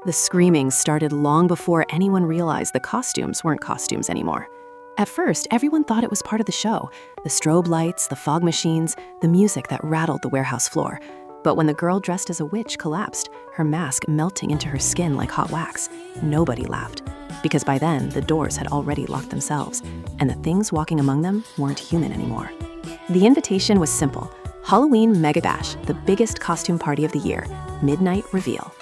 The screaming started long before anyone realized the costumes weren't costumes anymore. At first, everyone thought it was part of the show. The strobe lights, the fog machines, the music that rattled the warehouse floor. But when the girl dressed as a witch collapsed, her mask melting into her skin like hot wax, nobody laughed. Because by then, the doors had already locked themselves, and the things walking among them weren't human anymore. The invitation was simple: Halloween Mega Bash, the biggest costume party of the year, midnight reveal.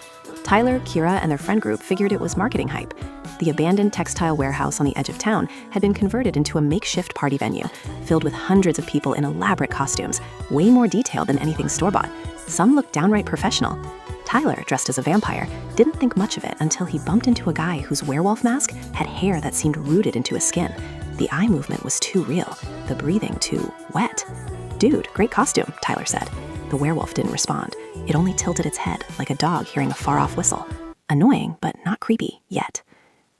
Tyler, Kira, and their friend group figured it was marketing hype. The abandoned textile warehouse on the edge of town had been converted into a makeshift party venue, filled with hundreds of people in elaborate costumes, way more detailed than anything store-bought. Some looked downright professional. Tyler, dressed as a vampire, didn't think much of it until he bumped into a guy whose werewolf mask had hair that seemed rooted into his skin. The eye movement was too real, the breathing too wet. "Dude, great costume," Tyler said. The werewolf didn't respond. It only tilted its head, like a dog hearing a far-off whistle. Annoying, but not creepy, yet.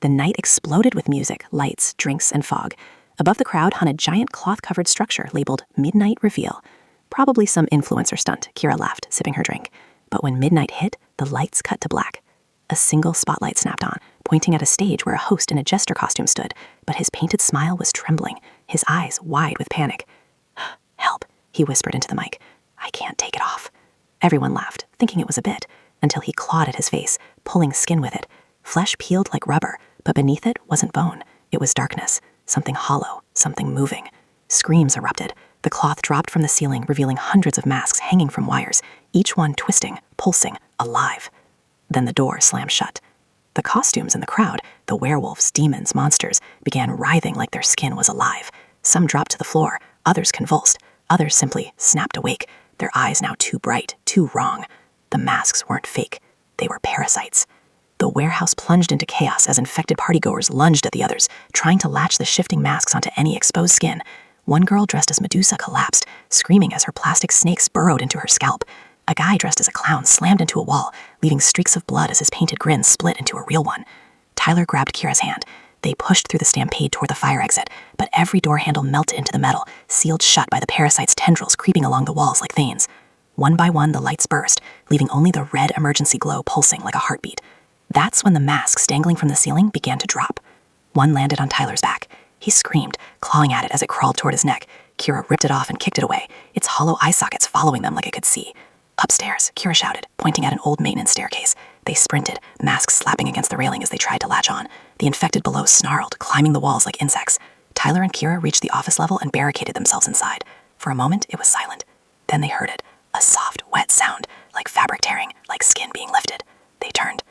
The night exploded with music, lights, drinks, and fog. Above the crowd hung a giant cloth-covered structure labeled Midnight Reveal. Probably some influencer stunt, Kira laughed, sipping her drink. But when midnight hit, the lights cut to black. A single spotlight snapped on, pointing at a stage where a host in a jester costume stood, but his painted smile was trembling, his eyes wide with panic. "Help," he whispered into the mic. "I can't take it off." Everyone laughed, thinking it was a bit, until he clawed at his face, pulling skin with it. Flesh peeled like rubber, but beneath it wasn't bone. It was darkness, something hollow, something moving. Screams erupted. The cloth dropped from the ceiling, revealing hundreds of masks hanging from wires, each one twisting, pulsing, alive. Then the door slammed shut. The costumes in the crowd, the werewolves, demons, monsters, began writhing like their skin was alive. Some dropped to the floor, others convulsed, others simply snapped awake, their eyes now too bright, too wrong. The masks weren't fake. They were parasites. The warehouse plunged into chaos as infected partygoers lunged at the others, trying to latch the shifting masks onto any exposed skin. One girl dressed as Medusa collapsed, screaming as her plastic snakes burrowed into her scalp. A guy dressed as a clown slammed into a wall, leaving streaks of blood as his painted grin split into a real one. Tyler grabbed Kira's hand. They pushed through the stampede toward the fire exit, but every door handle melted into the metal, sealed shut by the parasite's tendrils creeping along the walls like veins. One by one, the lights burst, leaving only the red emergency glow pulsing like a heartbeat. That's when the masks dangling from the ceiling began to drop. One landed on Tyler's back. He screamed, clawing at it as it crawled toward his neck. Kira ripped it off and kicked it away, its hollow eye sockets following them like it could see. "Upstairs," Kira shouted, pointing at an old maintenance staircase. They sprinted, masks slapping against the railing as they tried to latch on. The infected below snarled, climbing the walls like insects. Tyler and Kira reached the office level and barricaded themselves inside. For a moment, it was silent. Then they heard it, a soft, wet sound, like fabric tearing, like skin being lifted. They turned.